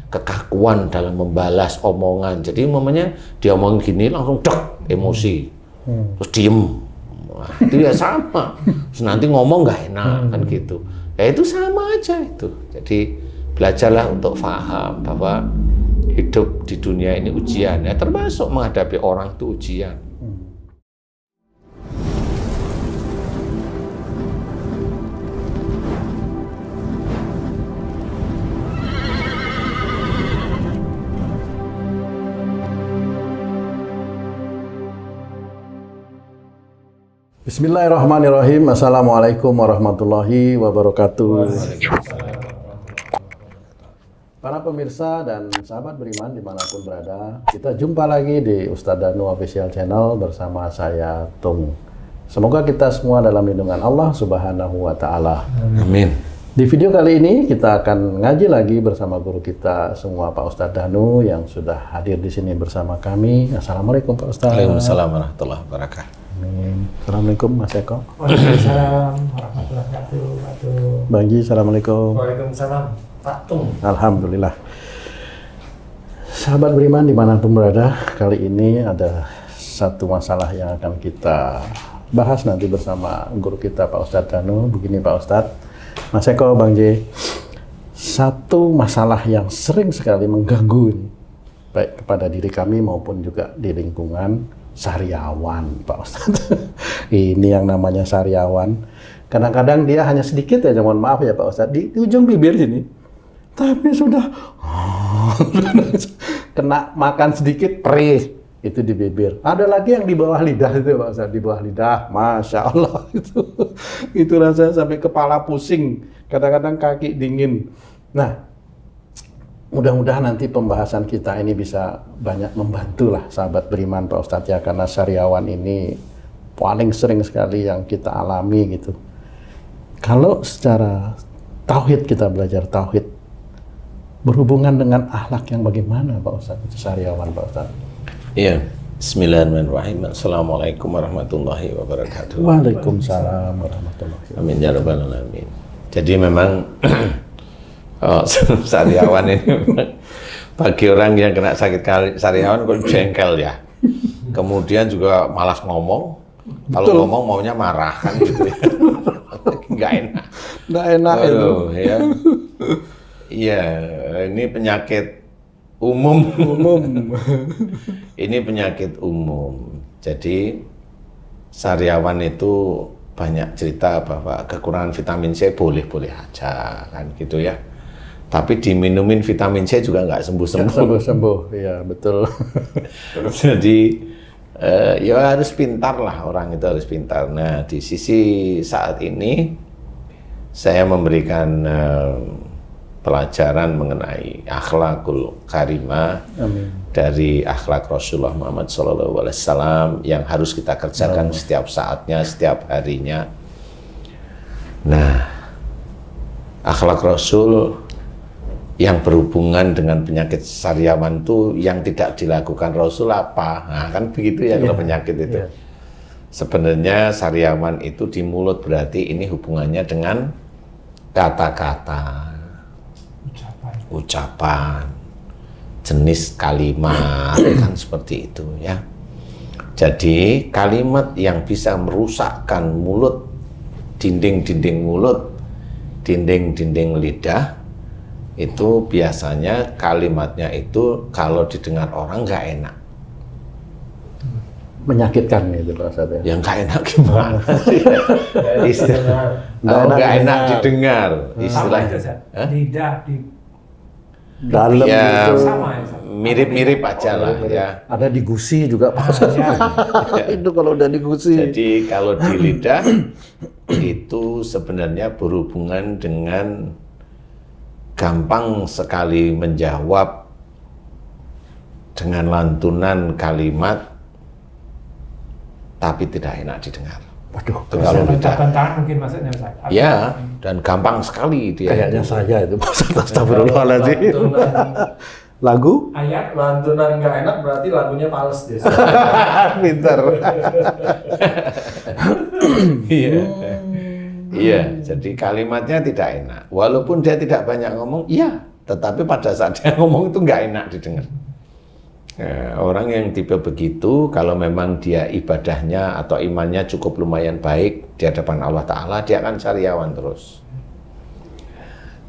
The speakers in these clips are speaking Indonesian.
kekakuan dalam membalas omongan. Jadi umpamanya dia omong gini langsung dek emosi, terus diem. Wah, itu ya sama. Terus nanti ngomong nggak enak kan gitu. Ya itu sama aja itu. Jadi belajarlah untuk paham bahwa hidup di dunia ini ujian, ya termasuk menghadapi orang itu ujian. Bismillahirrahmanirrahim. Assalamualaikum warahmatullahi wabarakatuh. Para pemirsa dan sahabat beriman dimanapun berada, kita jumpa lagi di Ustadz Danu Official Channel bersama saya Tung. Semoga kita semua dalam lindungan Allah Subhanahu wa Ta'ala. Amin. Di video kali ini kita akan ngaji lagi bersama guru kita semua, Pak Ustadz Danu, yang sudah hadir di sini bersama kami. Assalamualaikum Pak Ustadz. Waalaikumsalam warahmatullahi wabarakatuh. Amin. Assalamualaikum Mas Eko. Waalaikumsalam warahmatullahi wabarakatuh. Bang Ji, assalamualaikum. Waalaikumsalam Pak Tung. Alhamdulillah. Sahabat beriman dimanapun berada, kali ini ada satu masalah yang akan kita bahas nanti bersama guru kita Pak Ustadz Danu. Begini Pak Ustadz, Mas Eko, Bang J, satu masalah yang sering sekali mengganggu ini, baik kepada diri kami maupun juga di lingkungan sariawan, Pak Ustadz. Ini yang namanya sariawan. Kadang-kadang dia hanya sedikit ya, mohon maaf ya Pak Ustadz, di ujung bibir sini. Tapi sudah kena makan sedikit, perih. Itu di bibir. Ada lagi yang di bawah lidah itu Pak Ustadz, di bawah lidah. Masya Allah. Itu rasanya sampai kepala pusing. Kadang-kadang kaki dingin. Nah, mudah-mudahan nanti pembahasan kita ini bisa banyak membantu lah sahabat beriman Pak Ustadz ya, karena sariawan ini paling sering sekali yang kita alami gitu. Kalau secara tauhid, kita belajar tauhid, berhubungan dengan akhlak yang bagaimana Pak Ustadz, itu sariawan Pak Ustadz? Iya. Bismillahirrahmanirrahim. Assalamualaikum warahmatullahi wabarakatuh. Waalaikumsalam warahmatullahi wabarakatuh. Amin ya rabbal alamin. Jadi memang sariawan ini bagi orang yang kena sakit sariawan kok jengkel ya. Kemudian juga malas ngomong. Kalau ngomong maunya marah kan gitu ya. Nggak enak. Nggak enak itu. Ya. Iya, ini penyakit umum. Ini penyakit umum. Jadi sariawan itu banyak cerita bahwa kekurangan vitamin C boleh-boleh aja kan gitu ya. Tapi diminumin vitamin C juga nggak sembuh-sembuh. Sembuh-sembuh, iya betul. Jadi ya harus pintar lah, orang itu harus pintar. Nah di sisi saat ini saya memberikan pelajaran mengenai akhlakul karimah. Amin. Dari akhlak Rasulullah Muhammad SAW yang harus kita kerjakan setiap saatnya, setiap harinya. Nah, akhlak Rasul yang berhubungan dengan penyakit sariawan itu yang tidak dilakukan Rasul apa? Nah, kan begitu ya kalau penyakit itu. Sebenarnya sariawan itu di mulut berarti ini hubungannya dengan kata-kata, ucapan, jenis kalimat kan seperti itu ya. Jadi kalimat yang bisa merusakkan mulut, dinding-dinding mulut, dinding-dinding lidah, itu biasanya kalimatnya itu kalau didengar orang nggak enak. Menyakitkan itu Pak Ustadz ya? Yang nggak enak gimana sih? Nggak enak didengar. Istilahnya lidah di dalam ya, itu mirip-mirip aja lah ya. Ada di gusi juga Pak Ustadz. Itu kalau udah di gusi. Jadi kalau di lidah itu sebenarnya berhubungan dengan gampang sekali menjawab dengan lantunan kalimat tapi tidak enak didengar. Waduh, kalau lidah. Tangan mungkin maksudnya Ustaz. Ya, dan gampang sekali dia. Kayaknya saya itu astagfirullahaladzim. Lagu? Ayat lantunan nggak enak berarti lagunya fals deh. Pinter. Iya. Iya, jadi kalimatnya tidak enak. Walaupun dia tidak banyak ngomong, iya, tetapi pada saat dia ngomong itu nggak enak didengar. Nah, orang yang tipe begitu, kalau memang dia ibadahnya atau imannya cukup lumayan baik di hadapan Allah Ta'ala, dia akan syariawan terus.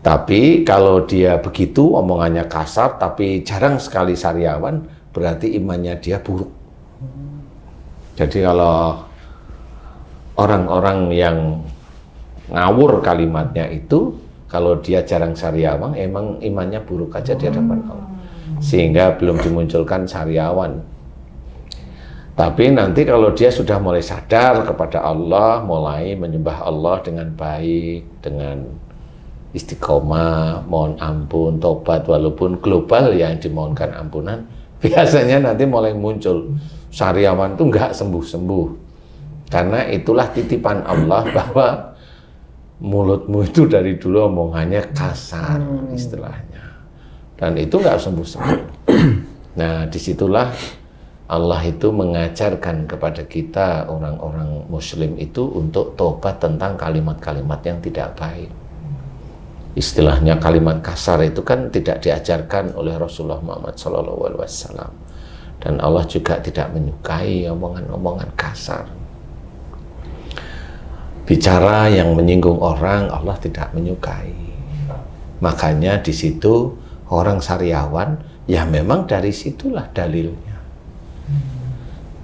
Tapi kalau dia begitu, omongannya kasar, tapi jarang sekali syariawan, berarti imannya dia buruk. Jadi kalau orang-orang yang ngawur kalimatnya itu, kalau dia jarang syariawan, emang imannya buruk aja di hadapan Allah. Sehingga belum dimunculkan syariawan. Tapi nanti kalau dia sudah mulai sadar kepada Allah, mulai menyembah Allah dengan baik, dengan istiqomah, mohon ampun, tobat, walaupun global yang dimohonkan ampunan, biasanya nanti mulai muncul syariawan itu nggak sembuh-sembuh. Karena itulah titipan Allah bahwa mulutmu itu dari dulu omongannya kasar, istilahnya. Dan itu nggak sembuh-sembuh. Nah, disitulah Allah itu mengajarkan kepada kita orang-orang Muslim itu untuk tobat tentang kalimat-kalimat yang tidak baik. Istilahnya kalimat kasar itu kan tidak diajarkan oleh Rasulullah Muhammad SAW. Dan Allah juga tidak menyukai omongan-omongan kasar. Bicara yang menyinggung orang, Allah tidak menyukai. Makanya di situ orang syariawan, ya memang dari situlah dalilnya.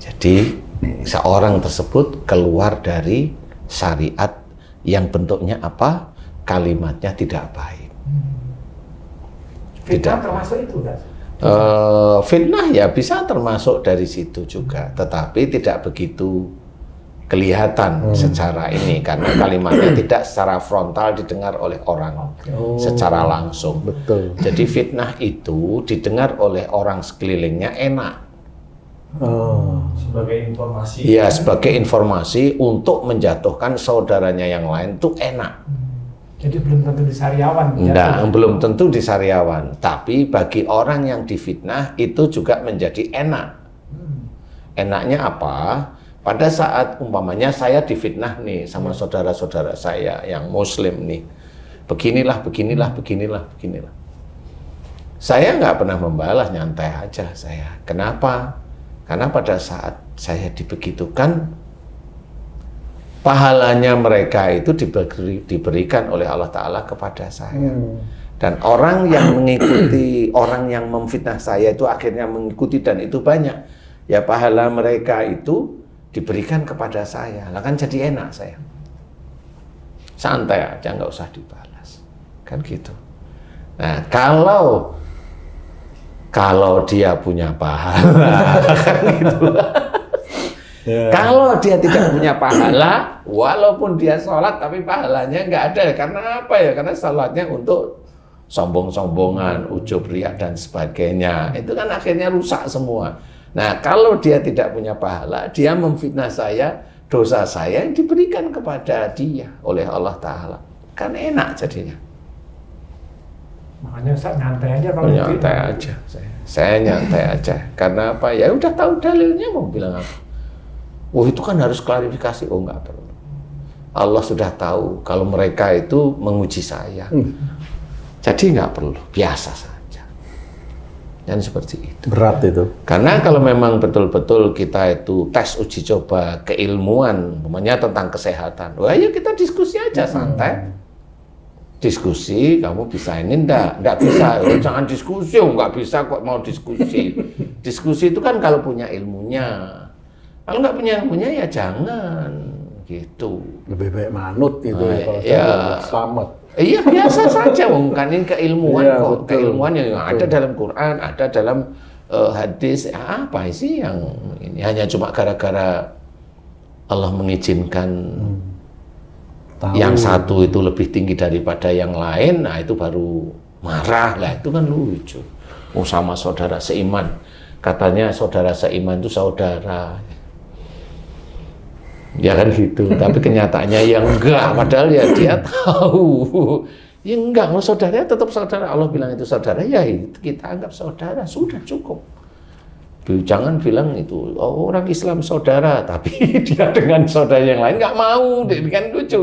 Jadi seorang tersebut keluar dari syariat yang bentuknya apa? Kalimatnya tidak baik. Fitnah termasuk itu kan? Fitnah ya bisa termasuk dari situ juga, tetapi tidak begitu kelihatan secara ini karena kalimatnya tidak secara frontal didengar oleh orang secara langsung. Betul. Jadi fitnah itu didengar oleh orang sekelilingnya enak. Sebagai informasi. Iya, sebagai informasi untuk menjatuhkan saudaranya yang lain itu enak. Jadi belum tentu disariawan. Nah, belum tentu disariawan, tapi bagi orang yang difitnah itu juga menjadi enak. Enaknya apa? Pada saat umpamanya saya difitnah nih sama saudara-saudara saya yang Muslim nih, beginilah. Saya nggak pernah membalas, nyantai aja saya. Kenapa? Karena pada saat saya dibegitukan, pahalanya mereka itu diberikan oleh Allah Ta'ala kepada saya. Dan orang yang mengikuti, orang yang memfitnah saya itu akhirnya mengikuti dan itu banyak. Ya pahala mereka itu diberikan kepada saya, lah kan jadi enak saya. Santai aja, nggak usah dibalas. Kan gitu. Nah, kalau dia punya pahala, kan gitu. Kalau dia tidak punya pahala, walaupun dia sholat, tapi pahalanya nggak ada. Karena apa ya? Karena sholatnya untuk sombong-sombongan, ujub, riya, dan sebagainya. Itu kan akhirnya rusak semua. Nah, kalau dia tidak punya pahala, dia memfitnah saya, dosa saya yang diberikan kepada dia oleh Allah Ta'ala. Kan enak jadinya. Makanya Ustaz nyantai aja kalau nyantai aja. Saya nyantai aja. Karena apa? Ya udah tahu dalilnya mau bilang apa. Oh itu kan harus klarifikasi. Oh nggak perlu. Allah sudah tahu kalau mereka itu menguji saya. Jadi nggak perlu. Biasa saja. Dan seperti itu. Berat itu. Karena kalau memang betul-betul kita itu tes uji coba keilmuan, umpamanya tentang kesehatan, wah ya kita diskusi aja santai. Diskusi, kamu bisa ini enggak bisa, jangan diskusi, nggak bisa kok mau diskusi. Diskusi itu kan kalau punya ilmunya. Kalau nggak punya ilmunya ya jangan, gitu. Lebih baik manut itu kalau ya. Selamat. Iya biasa saja, kan ini keilmuan ya, kok, betul, keilmuan yang ada dalam Quran, ada dalam hadis. Apa sih yang ini hanya cuma gara-gara Allah mengizinkan yang satu itu lebih tinggi daripada yang lain, nah itu baru marah lah, itu kan lucu. Oh sama saudara seiman, katanya saudara seiman itu saudara. Ya kan gitu, tapi kenyataannya yang enggak, padahal ya dia tahu. Ya enggak, kalau saudaranya tetap saudara, Allah bilang itu saudara, ya itu kita anggap saudara, sudah cukup. Jangan bilang itu, oh, orang Islam saudara, tapi dia dengan saudara yang lain nggak mau, kan lucu.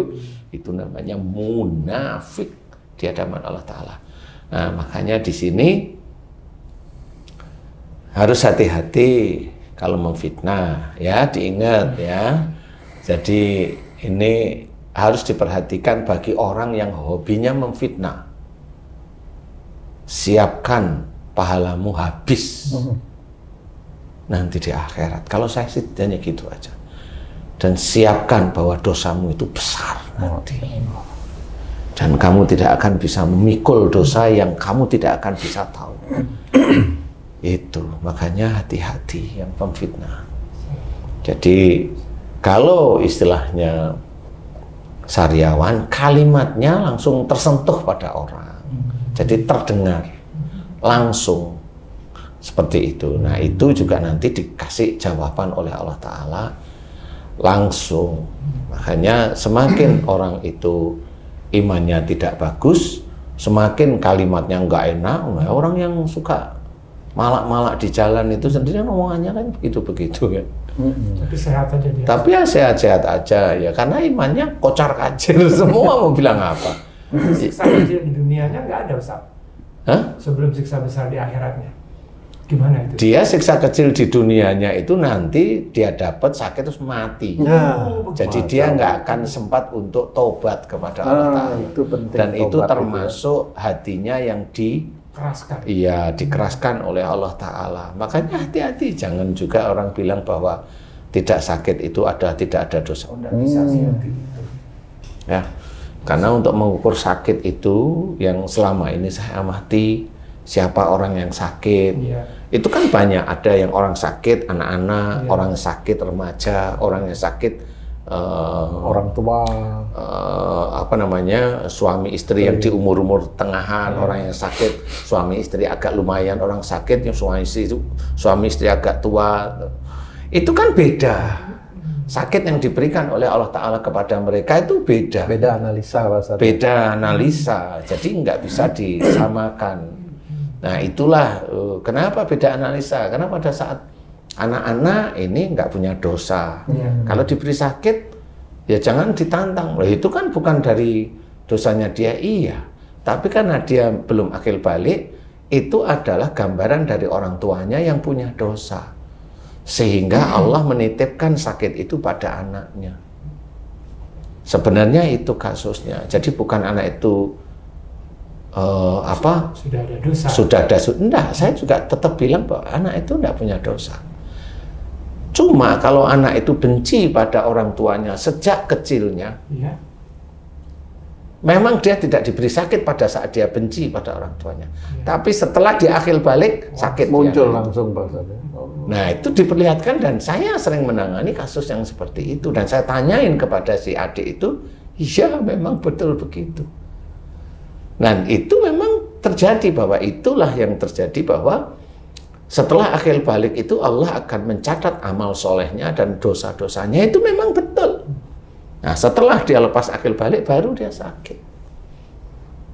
Itu namanya munafik di hadapan Allah Ta'ala. Nah, makanya di sini harus hati-hati kalau memfitnah, ya, diingat ya. Jadi ini harus diperhatikan bagi orang yang hobinya memfitnah. Siapkan pahalamu habis nanti di akhirat. Kalau saya sih hanya gitu aja. Dan siapkan bahwa dosamu itu besar nanti. Dan kamu tidak akan bisa memikul dosa yang kamu tidak akan bisa tahu. Itu, makanya hati-hati yang pemfitnah. Jadi kalau istilahnya sariawan, kalimatnya langsung tersentuh pada orang. Jadi terdengar langsung seperti itu. Nah, itu juga nanti dikasih jawaban oleh Allah Ta'ala langsung. Makanya semakin orang itu imannya tidak bagus, semakin kalimatnya nggak enak. Orang yang suka malak-malak di jalan itu sendiri omongannya kan begitu-begitu ya. Tapi sehat aja dia. Tapi ya sehat-sehat aja ya, karena imannya kocar kacir semua. Mau bilang apa? Siksa kecil di dunianya nggak ada, Ustaz. Hah? Sebelum siksa besar di akhiratnya. Gimana itu? Dia siksa kecil di dunianya itu nanti dia dapat sakit terus mati. Jadi dia nggak akan sempat untuk tobat kepada Allah Ta'ala. Itu penting. Dan itu tobat termasuk hatinya yang Keraskan. iya, dikeraskan oleh Allah Ta'ala. Makanya hati-hati, jangan juga orang bilang bahwa tidak sakit itu tidak ada dosa. Nggak bisa seperti itu. Ya, karena untuk mengukur sakit itu yang selama ini saya amati, siapa orang yang sakit, itu kan banyak. Ada yang orang sakit anak-anak, orang sakit remaja, orang yang sakit orang tua, suami istri yang di umur-umur tengahan, orang yang sakit suami istri agak lumayan, orang sakit yang suami istri agak tua. Itu kan beda. Sakit yang diberikan oleh Allah Ta'ala kepada mereka itu beda. beda analisa bahasa. Beda analisa, jadi nggak bisa disamakan. Nah, itulah kenapa beda analisa. Karena pada saat anak-anak ini nggak punya dosa. Kalau diberi sakit, ya jangan ditantang. Loh, itu kan bukan dari dosanya dia, iya. Tapi karena dia belum akil balik, itu adalah gambaran dari orang tuanya yang punya dosa. Sehingga Allah menitipkan sakit itu pada anaknya. Sebenarnya itu kasusnya. Jadi bukan anak itu sudah ada dosa. Enggak, saya juga tetap bilang bahwa anak itu enggak punya dosa. Cuma kalau anak itu benci pada orang tuanya sejak kecilnya, memang dia tidak diberi sakit pada saat dia benci pada orang tuanya. Tapi setelah di akhir balik, sakit muncul dia. langsung bahasanya. Nah, itu diperlihatkan dan saya sering menangani kasus yang seperti itu. Dan saya tanyain kepada si adik itu, iya memang betul begitu. Dan itu memang terjadi, bahwa itulah yang terjadi, bahwa setelah akhir balik itu Allah akan mencatat amal solehnya dan dosa-dosanya, itu memang betul. Nah, setelah dia lepas akhir balik baru dia sakit.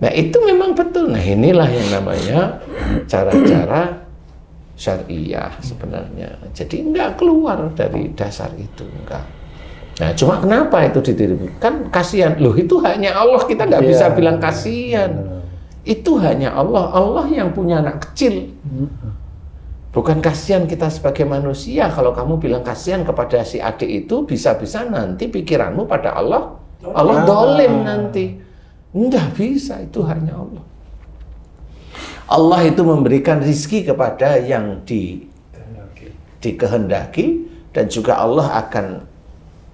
Nah, itu memang betul. Nah, inilah yang namanya cara-cara syariah sebenarnya. Jadi enggak keluar dari dasar itu, enggak. Nah, cuma kenapa itu ditiru? Kan kasihan. Loh, itu hanya Allah, kita nggak bisa bilang kasihan. Itu hanya Allah. Allah yang punya anak kecil. Bukan kasihan kita sebagai manusia. Kalau kamu bilang kasihan kepada si adik itu, bisa-bisa nanti pikiranmu pada Allah, Allah dolim nanti. Enggak bisa, itu hanya Allah. Allah itu memberikan rizki kepada yang dikehendaki, dan juga Allah akan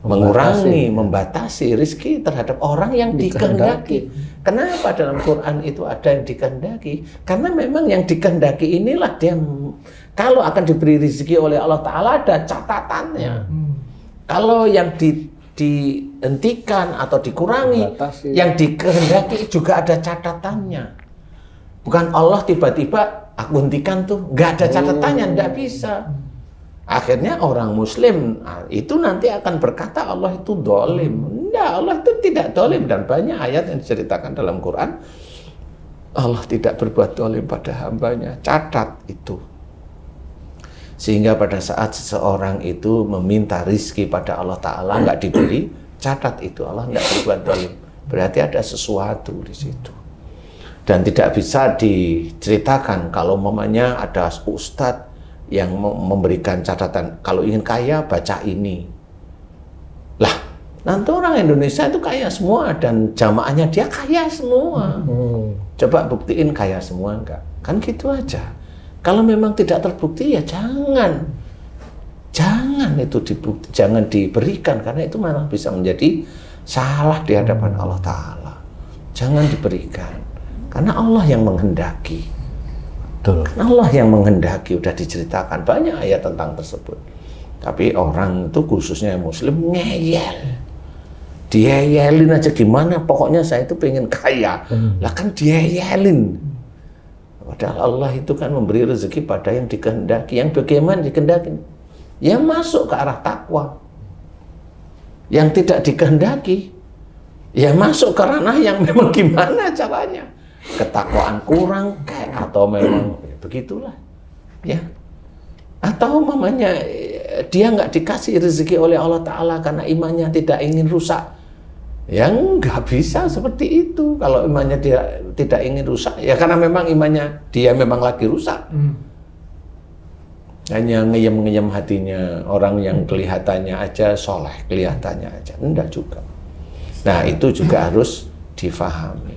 mengurangi, membatasi rizki terhadap orang yang dikehendaki. Kenapa dalam Quran itu ada yang dikehendaki? Karena memang yang dikehendaki inilah dia, kalau akan diberi rizki oleh Allah Ta'ala ada catatannya. Kalau yang dihentikan atau dikurangi, yang dikehendaki juga ada catatannya. Bukan Allah tiba-tiba aku hentikan tuh, nggak ada catatannya, nggak bisa. Akhirnya orang Muslim itu nanti akan berkata Allah itu dolim. Enggak, Allah itu tidak dolim. Dan banyak ayat yang diceritakan dalam Quran, Allah tidak berbuat dolim pada hambanya. Catat itu. Sehingga pada saat seseorang itu meminta rizki pada Allah Ta'ala nggak diberi, catat itu Allah nggak berbuat dolim. Berarti ada sesuatu di situ. Dan tidak bisa diceritakan kalau mamanya ada ustadz yang memberikan catatan, kalau ingin kaya baca ini. Lah, nanti orang Indonesia itu kaya semua dan jamaahnya dia kaya semua. Coba buktiin kaya semua enggak? Kan gitu aja. Kalau memang tidak terbukti ya jangan itu dibukti, jangan diberikan, karena itu malah bisa menjadi salah di hadapan Allah Ta'ala. Jangan diberikan. Karena Allah yang menghendaki. Betul. Karena Allah yang menghendaki, udah diceritakan banyak ayat tentang tersebut. Tapi orang itu khususnya Muslim ngeyel. Dieyelin aja gimana, pokoknya saya itu pengen kaya. Lah kan dieyelin. Padahal Allah itu kan memberi rezeki pada yang dikehendaki. Yang bagaimana dikehendaki? Yang masuk ke arah takwa. Yang tidak dikehendaki, ya masuk ke ranah yang memang gimana caranya. Ketakwaan kurang kayak, atau memang begitulah ya, atau mamanya dia nggak dikasih rezeki oleh Allah Ta'ala karena imannya tidak ingin rusak, ya nggak bisa seperti itu. Kalau imannya dia tidak ingin rusak ya karena memang imannya dia memang lagi rusak. Hanya ngeyem-ngeyem hatinya orang yang kelihatannya aja soleh, kelihatannya aja enggak juga. Nah itu juga harus difahami.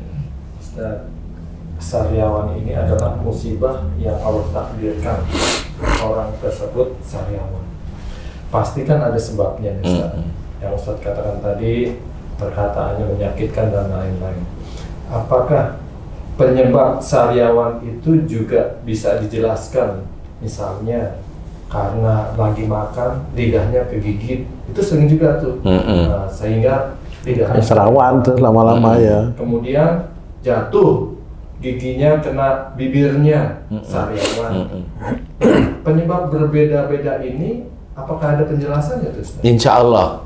Sariawan ini adalah musibah yang Allah takdirkan orang tersebut sariawan. Pasti kan ada sebabnya, Ustaz. Yang Ustaz katakan tadi, perkataannya menyakitkan dan lain-lain. Apakah penyebab sariawan itu juga bisa dijelaskan? Misalnya karena lagi makan lidahnya kegigit, itu sering juga tuh. Sehingga lidahnya Serawan tuh lama-lama ya. Kemudian jatuh, giginya kena bibirnya, sariawan. Penyebab berbeda-beda ini, apakah ada penjelasannya tuh, Ustaz? Insya Allah.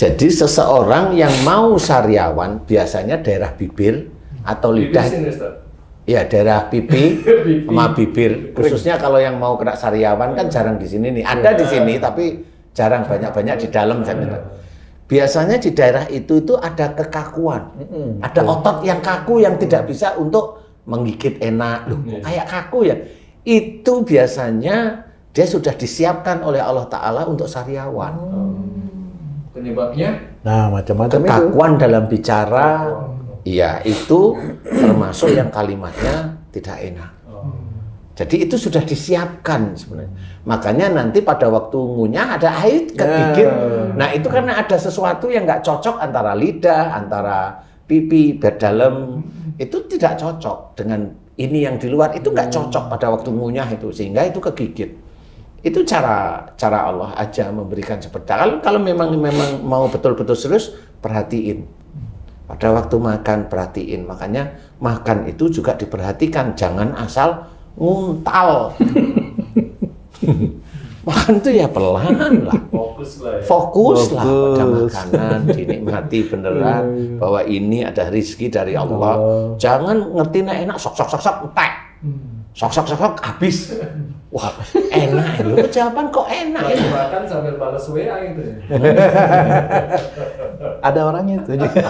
Jadi seseorang yang mau sariawan biasanya daerah bibir atau lidah, Bibir sini, Ustaz. ya daerah pipi sama bibir. Khususnya kalau yang mau kena sariawan kan jarang di sini nih. Ada di sini tapi jarang, banyak di dalam. Biasanya di daerah itu ada kekakuan, ada otot yang kaku yang tidak bisa untuk menggigit enak. Loh, kayak kaku ya. Itu biasanya dia sudah disiapkan oleh Allah Ta'ala untuk sariawan. Penyebabnya? Nah, macam-macam itu. Kekakuan dalam bicara, iya itu termasuk yang kalimatnya tidak enak. Jadi itu sudah disiapkan sebenarnya. Makanya nanti pada waktu ngunyah ada air kegigit. Nah itu karena ada sesuatu yang nggak cocok antara lidah, antara pipi, dalam. Itu tidak cocok dengan ini yang di luar. Itu nggak cocok pada waktu ngunyah itu, sehingga itu kegigit. Itu cara Allah aja memberikan seperti itu. Kalau memang mau betul-betul serius, perhatiin. Pada waktu makan perhatiin. Makanya makan itu juga diperhatikan, jangan asal nguntal. Makan tuh ya pelan lah. Fokus lah pada makanan, dinikmati beneran bahwa ini ada rizki dari Allah. Jangan ngerti enak sok entek. Sok habis. Wah, enak loh. Jawaban kok enak ya. Makan sambil balas WA gitu. Ada orangnya itu juga.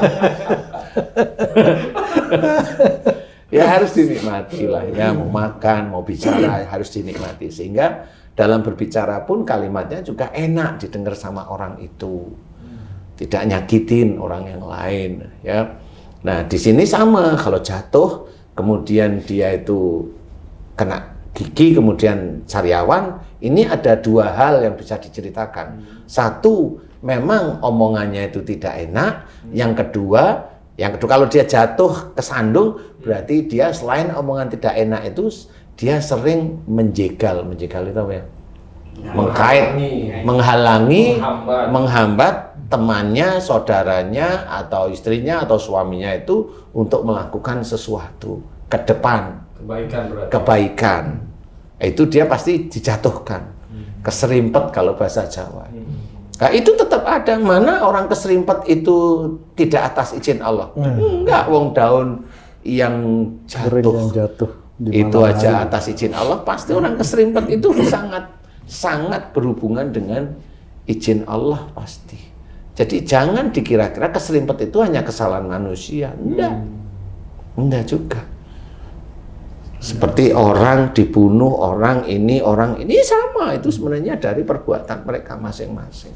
Ya harus dinikmati lah ya, mau makan, mau bicara harus dinikmati, sehingga dalam berbicara pun kalimatnya juga enak didengar sama orang itu, tidak nyakitin orang yang lain ya. Nah di sini sama, kalau jatuh kemudian dia itu kena gigi kemudian sariawan, ini ada dua hal yang bisa diceritakan. Satu, memang omongannya itu tidak enak. Yang kedua kalau dia jatuh kesandung, berarti dia selain omongan tidak enak itu, dia sering menjegal itu apa ya? Mengkait, menghambat temannya, saudaranya, atau istrinya, atau suaminya itu untuk melakukan sesuatu ke depan. Kebaikan. Itu dia pasti dijatuhkan. Keserimpet kalau bahasa Jawa. Nah, itu tetap ada. Mana orang keserimpet itu tidak atas izin Allah? Enggak, wong daun yang jatuh itu aja atas izin Allah. Pasti orang keserimpet itu sangat berhubungan dengan izin Allah pasti. Jadi jangan dikira-kira keserimpet itu hanya kesalahan manusia. Enggak juga. Seperti orang dibunuh, orang ini sama, itu sebenarnya dari perbuatan mereka masing-masing.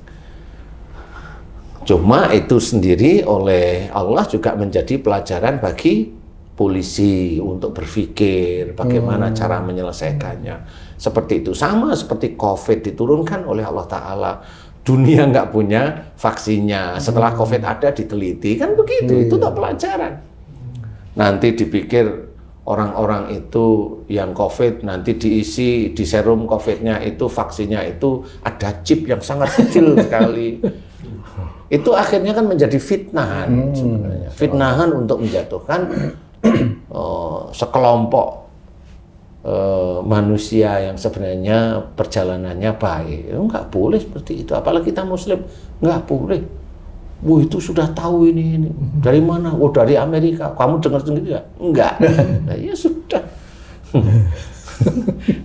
Cuma itu sendiri oleh Allah juga menjadi pelajaran bagi polisi untuk berpikir bagaimana cara menyelesaikannya. Seperti itu, sama seperti COVID diturunkan oleh Allah Ta'ala. Dunia nggak punya vaksinnya, setelah COVID ada diteliti, kan begitu, itu tak pelajaran. Nanti dipikir orang-orang itu yang COVID nanti diisi di serum COVID-nya itu, vaksinnya itu ada chip yang sangat kecil sekali. Itu akhirnya kan menjadi fitnahan sebenarnya. Fitnahan untuk menjatuhkan sekelompok manusia yang sebenarnya perjalanannya baik. Nggak boleh seperti itu, apalagi kita Muslim, nggak boleh. Wah, itu sudah tahu ini. Dari mana? Oh, dari Amerika. Kamu dengar sendiri ya? Enggak. Nah, ya sudah.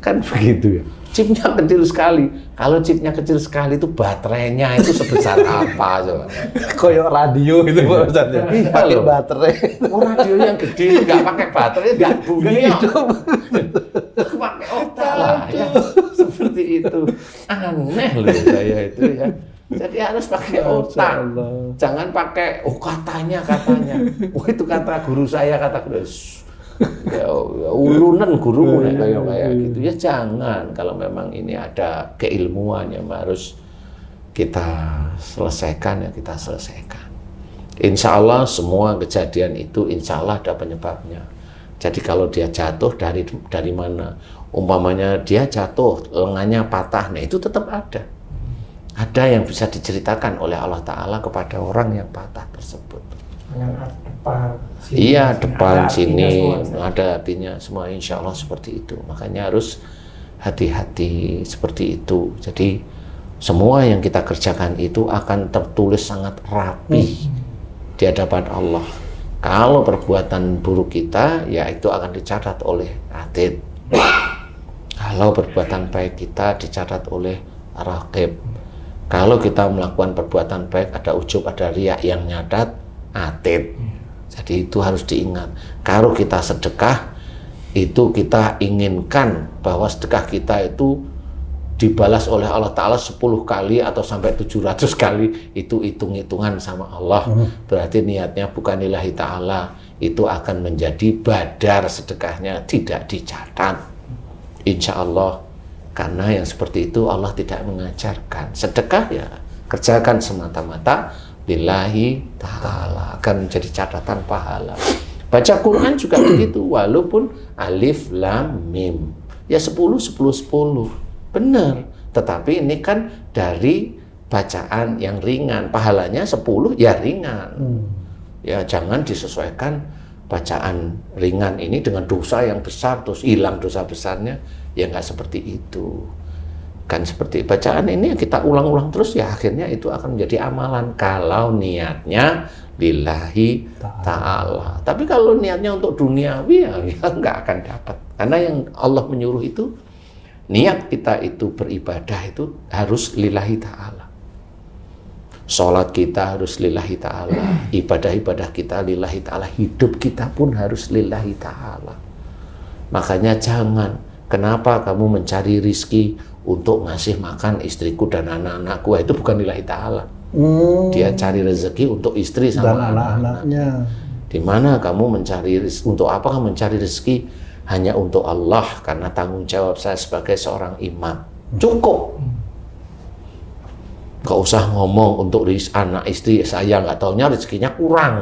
Kan begitu ya. Chipnya kecil sekali. Kalau chipnya kecil sekali itu baterainya itu sebesar apa coba? Koyok radio itu Pak Ustadz. Pakai baterai. Oh, radio yang gede itu nggak pakai baterai, nggak bunyi. Pakai otak lah ya. Seperti itu. Aneh loh saya itu ya. Jadi harus pakai otak, jangan pakai katanya. Itu kata guru saya, kata guru. Ya, ulunan gurumu kayak gitu ya, jangan. Kalau memang ini ada keilmuan yang harus kita selesaikan, ya kita selesaikan. Insya Allah semua kejadian itu insya Allah ada penyebabnya. Jadi kalau dia jatuh dari mana, umpamanya dia jatuh lengannya patah, nah itu tetap ada. Ada yang bisa diceritakan oleh Allah Ta'ala kepada orang yang patah tersebut. Depan, sini, iya, depan, sini, semua. ada artinya semua, insya Allah seperti itu. Makanya harus hati-hati seperti itu. Jadi semua yang kita kerjakan itu akan tertulis sangat rapi di hadapan Allah. Kalau perbuatan buruk kita, ya itu akan dicatat oleh atid. Kalau perbuatan baik kita dicatat oleh raqib. Kalau kita melakukan perbuatan baik, ada ujub, ada riya, yang nyatat atid. Jadi itu harus diingat. Kalau kita sedekah, itu kita inginkan bahwa sedekah kita itu dibalas oleh Allah Ta'ala 10 kali atau sampai 700 kali. Itu hitung-hitungan sama Allah. Berarti niatnya bukan lillahi ta'ala. Itu akan menjadi badar sedekahnya, tidak dicatat. Insya Allah. Karena yang seperti itu Allah tidak mengajarkan. Sedekah ya kerjakan semata-mata lillahi ta'ala, akan menjadi catatan pahala. Baca Quran juga begitu, walaupun alif lam mim ya 10 benar, tetapi ini kan dari bacaan yang ringan, pahalanya 10 ya ringan. Ya jangan disesuaikan bacaan ringan ini dengan dosa yang besar terus hilang dosa besarnya. Ya nggak seperti itu. Kan seperti bacaan ini kita ulang-ulang terus, ya akhirnya itu akan menjadi amalan kalau niatnya lillahi ta'ala. Tapi kalau niatnya untuk duniawi ya nggak akan dapat. Karena yang Allah menyuruh itu, niat kita itu beribadah itu harus lillahi ta'ala. Sholat kita harus lillahi ta'ala, ibadah-ibadah kita lillahi ta'ala, hidup kita pun harus lillahi ta'ala. Makanya jangan, kenapa kamu mencari rizki untuk ngasih makan istriku dan anak-anakku? Itu bukan lillahi ta'ala. Dia cari rezeki untuk istri sama dan anak-anaknya. Di mana kamu mencari rezeki, untuk apa kamu mencari rezeki? Hanya untuk Allah, karena tanggung jawab saya sebagai seorang imam. Cukup. Gak usah ngomong untuk anak istri saya, nggak taunya rezekinya kurang.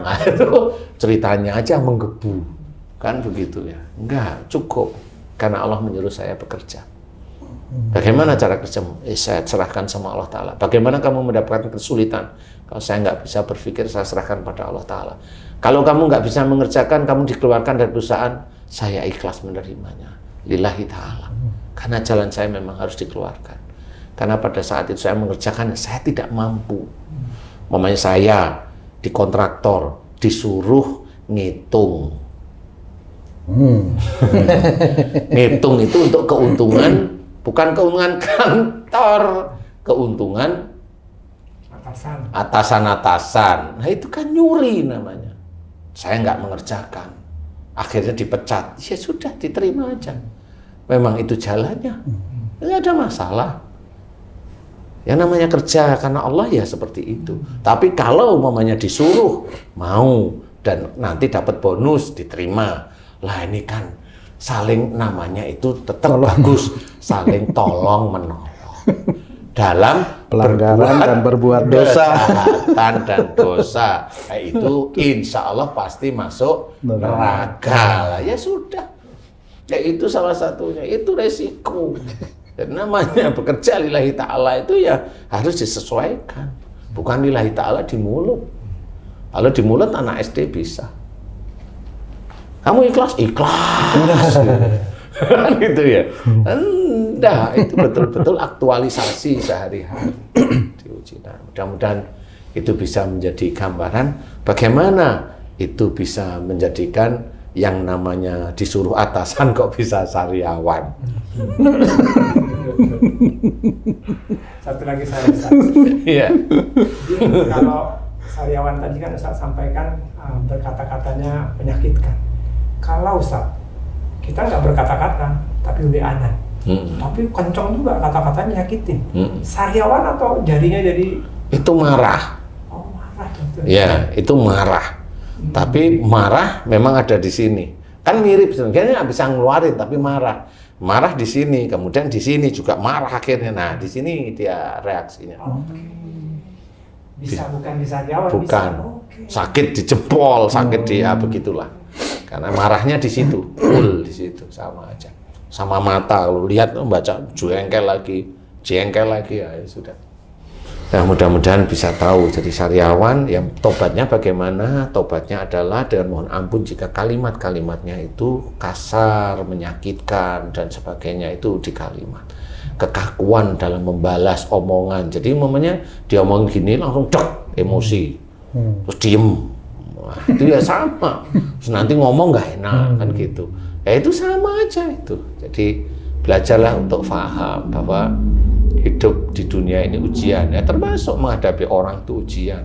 Ceritanya aja menggebu. Kan begitu ya. Enggak, cukup. Karena Allah menyuruh saya bekerja. Bagaimana cara kerja? Saya serahkan sama Allah Ta'ala. Bagaimana kamu mendapatkan kesulitan? Kalau saya nggak bisa berpikir, saya serahkan pada Allah Ta'ala. Kalau kamu nggak bisa mengerjakan, kamu dikeluarkan dari perusahaan, saya ikhlas menerimanya. Lillahi Ta'ala. Karena jalan saya memang harus dikeluarkan. Karena pada saat itu saya mengerjakan, saya tidak mampu. Mamanya saya di kontraktor, disuruh ngitung. Ngitung itu untuk keuntungan, bukan keuntungan kantor, keuntungan atasan-atasan. Nah itu kan nyuri namanya. Saya nggak mengerjakan. akhirnya dipecat, ya sudah diterima aja. Memang itu jalannya, nggak ada masalah. Yang namanya kerja karena Allah ya seperti itu. Tapi kalau umpamanya disuruh mau dan nanti dapat bonus diterima, lah ini kan saling namanya itu tetap bagus, saling tolong menolong dalam pelanggaran dan berbuat dosa. kejahatan dan dosa. Nah, itu insya Allah pasti masuk neraka. Lah, ya sudah. Ya itu salah satunya. Itu resiko. Dan namanya bekerja lillahi ta'ala itu ya harus disesuaikan. Bukan lillahi ta'ala di mulut. Kalau di mulut anak SD bisa. Kamu ikhlas? Ikhlas. Gitu ya. Enggak, itu betul-betul aktualisasi sehari-hari diuji. Nah, mudah-mudahan itu bisa menjadi gambaran bagaimana itu bisa menjadikan yang namanya disuruh atasan kok bisa sariawan. Satu lagi saya Iya. kalau sariawan tadi kan Ustaz sampaikan berkata-katanya menyakitkan. Kalau Ustaz kita nggak berkata-kata tapi udah anan, tapi kencang juga kata-katanya nyakitin. Sariawan atau jadinya jadi Itu marah. oh marah gitu. Ya, itu marah. Tapi marah memang ada di sini. Kan mirip sebenarnya nggak bisa ngeluarin tapi marah. Marah di sini, kemudian di sini juga marah akhirnya. Nah, di sini dia reaksinya. Oke. Bisa bukan di sariawan, Bukan. bisa. Oke. Sakit di jempol, sakit di ya begitulah. Karena marahnya di situ, full di situ sama aja. Sama mata kalau lihat membaca jengkel lagi ya sudah. Nah, mudah-mudahan bisa tahu jadi sariawan yang tobatnya bagaimana? Tobatnya adalah dengan mohon ampun jika kalimat-kalimatnya itu kasar, menyakitkan dan sebagainya itu di kalimat. Kekakuan dalam membalas omongan. Jadi momennya dia omong gini langsung dek emosi. Terus diem. Wah, itu ya sama. Terus nanti ngomong nggak enak kan gitu. Ya itu sama aja itu. Jadi belajarlah untuk paham bahwa hidup di dunia ini ujian. Ya termasuk menghadapi orang itu ujian.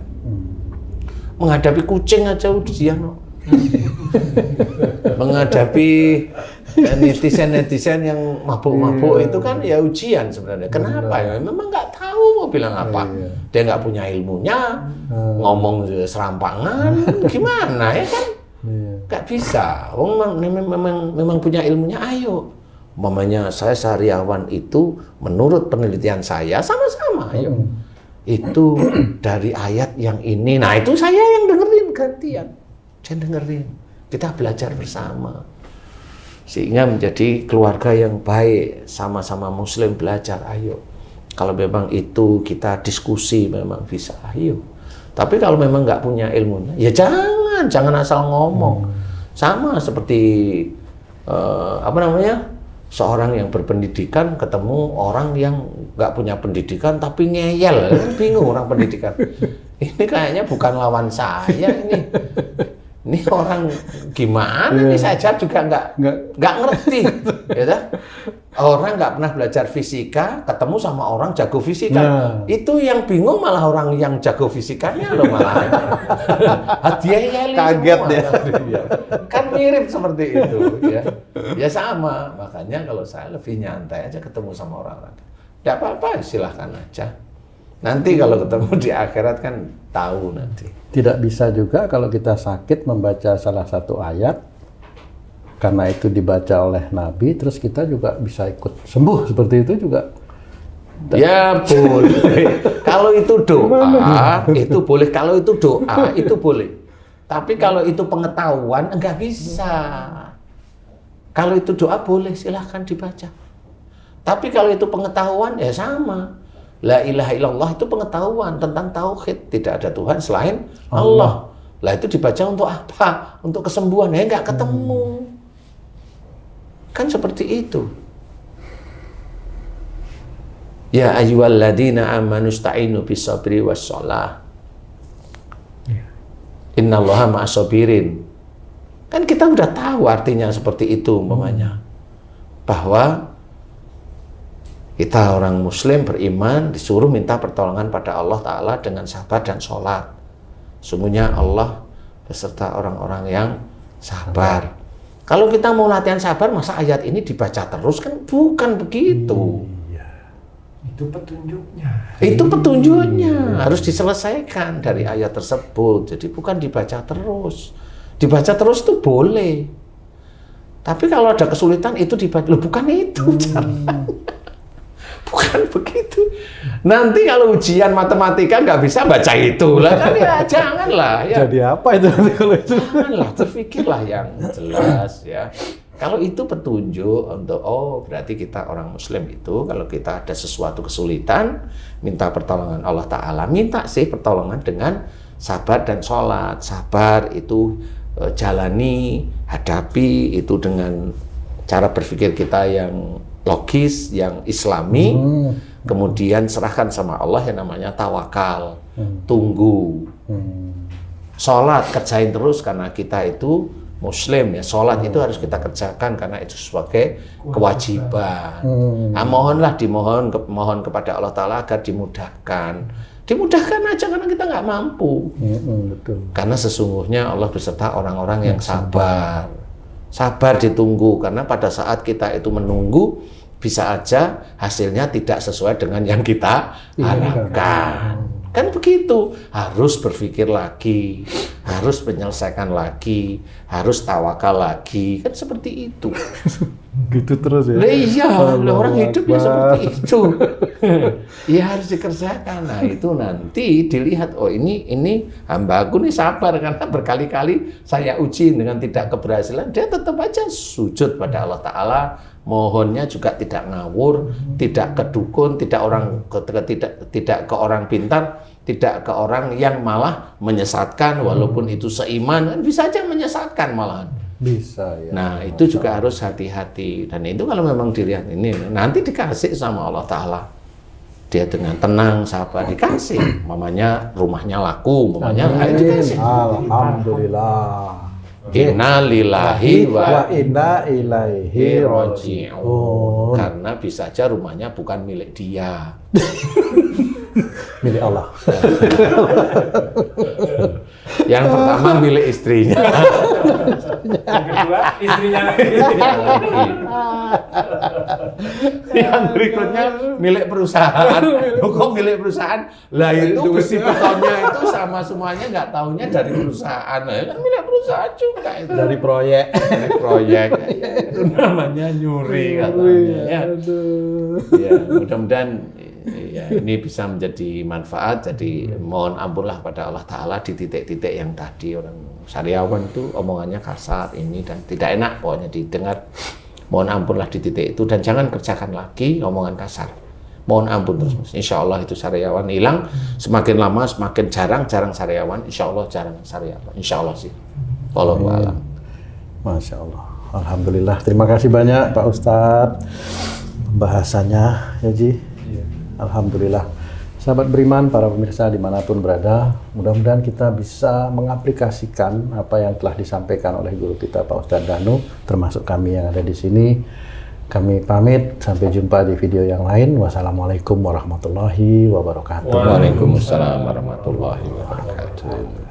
Menghadapi kucing aja ujian. Menghadapi netizen yang mabuk-mabuk itu kan ya ujian sebenarnya. Kenapa ya? Memang nggak tahu mau bilang apa. Dia nggak punya ilmunya, ngomong serampangan, gimana ya kan? Nggak bisa. Memang punya ilmunya. Ayo, mamanya saya sariawan itu menurut penelitian saya sama-sama. Ayo, itu dari ayat yang ini. Nah itu saya yang dengerin gantian. Saya dengerin. Kita belajar bersama. Sehingga menjadi keluarga yang baik, sama-sama muslim belajar, ayo. Kalau memang itu kita diskusi memang bisa, ayo. Tapi kalau memang nggak punya ilmunya, ya jangan asal ngomong. Sama seperti seorang yang berpendidikan ketemu orang yang nggak punya pendidikan tapi ngeyel, bingung orang pendidikan. Ini kayaknya bukan lawan saya ini. Ini orang gimana nih saya juga nggak ngerti, ya. Orang nggak pernah belajar fisika, ketemu sama orang jago fisika, itu yang bingung malah orang yang jago fisikanya loh malah. Dia kaget dia, kan mirip seperti itu, ya. Ya sama, makanya kalau saya lebih nyantai aja ketemu sama orang-orang, nggak apa-apa silahkan aja. Nanti kalau ketemu di akhirat kan tahu nanti. Tidak bisa juga kalau kita sakit membaca salah satu ayat, karena itu dibaca oleh Nabi, terus kita juga bisa ikut sembuh seperti itu juga. Ya boleh. Kalau itu doa, itu boleh. Kalau itu doa, itu boleh. Tapi kalau itu pengetahuan, enggak bisa. Kalau itu doa boleh, silahkan dibaca. Tapi kalau itu pengetahuan, ya sama. La ilaha illallah itu pengetahuan tentang tauhid, tidak ada Tuhan selain Allah. Lah itu dibaca untuk apa? Untuk kesembuhan. Ya enggak ketemu. Kan seperti itu. Ya ayyuhalladzina amanu ista'inu bis-sabri was-shalah. Innallaha ma'as-sabirin. Kan kita udah tahu artinya seperti itu umpamanya. Bahwa kita orang muslim beriman disuruh minta pertolongan pada Allah Ta'ala dengan sabar dan sholat. Sungguhnya Allah beserta orang-orang yang sabar. Kalau kita mau latihan sabar, masa ayat ini dibaca terus? Kan bukan begitu. Itu petunjuknya. Itu petunjuknya, harus diselesaikan dari ayat tersebut. Jadi bukan dibaca terus. Dibaca terus itu boleh. Tapi kalau ada kesulitan itu dibaca, loh bukan itu caranya. Bukan begitu. Nanti kalau ujian matematika nggak bisa baca itu lah kan ya janganlah ya. Jadi apa itu kalau itu? Janganlah, berpikirlah yang jelas ya. Kalau itu petunjuk untuk berarti kita orang Muslim itu kalau kita ada sesuatu kesulitan minta pertolongan Allah Ta'ala, minta sih pertolongan dengan sabar dan sholat. Sabar itu jalani, hadapi itu dengan cara berpikir kita yang logis, yang islami, kemudian serahkan sama Allah yang namanya tawakal, tunggu. Sholat kerjain terus karena kita itu Muslim ya, sholat itu harus kita kerjakan karena itu sebagai kewajiban. Nah, mohon kepada Allah Ta'ala agar dimudahkan aja karena kita nggak mampu. Betul. Karena sesungguhnya Allah beserta orang-orang yang sabar. Sabar ditunggu, karena pada saat kita itu menunggu, bisa aja hasilnya tidak sesuai dengan yang kita harapkan. Kan begitu, harus berpikir lagi, harus menyelesaikan lagi, harus tawakal lagi, kan seperti itu. Gitu terus ya? Iya, orang hidup ya seperti itu. Ya harus dikerjakan. Nah itu nanti dilihat, ini hambaku nih sabar, karena berkali-kali saya uji dengan tidak keberhasilan, dia tetap aja sujud pada Allah Ta'ala, mohonnya juga tidak ngawur, tidak ke dukun, tidak ke orang pintar, tidak ke orang yang malah menyesatkan, walaupun itu seiman, kan bisa aja menyesatkan malahan. Bisa ya. Nah itu juga harus hati-hati, dan itu kalau memang dilihat ini nanti dikasih sama Allah Ta'ala, dia dengan tenang sabar dikasih, mamanya rumahnya laku, mamanya dikasih. Alhamdulillah. Inna lillahi wa inna ilaihi raji'un. Karena bisa aja rumahnya bukan milik dia, milik Allah. Yang pertama milik istrinya. Yang kedua istrinya Yang berikutnya milik perusahaan. Kok milik perusahaan? Lah itu besi betonnya itu sama semuanya nggak taunya dari perusahaan. Lah kan milik perusahaan juga itu. Dari proyek. Dari proyek. Itu namanya nyuri katanya. Ya, ya mudah-mudahan ya, ini bisa menjadi manfaat. Jadi mohon ampunlah pada Allah Ta'ala di titik-titik yang tadi orang Sariawan itu omongannya kasar ini dan tidak enak pokoknya didengar. Mohon ampunlah di titik itu dan jangan kerjakan lagi omongan kasar. Mohon ampun terus Mas. Insya Allah itu Sariawan hilang. Semakin lama semakin jarang Sariawan. Insya Allah jarang Sariawan. Insya Allah sih. Wallahu a'lam. Masya Allah. Alhamdulillah. Terima kasih banyak Pak Ustadz. Pembahasannya ya Ji. Alhamdulillah. Sahabat beriman, para pemirsa dimanapun berada, mudah-mudahan kita bisa mengaplikasikan apa yang telah disampaikan oleh guru kita Pak Ustadz Danu, termasuk kami yang ada di sini. Kami pamit, sampai jumpa di video yang lain. Wassalamualaikum warahmatullahi wabarakatuh. Waalaikumsalam warahmatullahi wabarakatuh.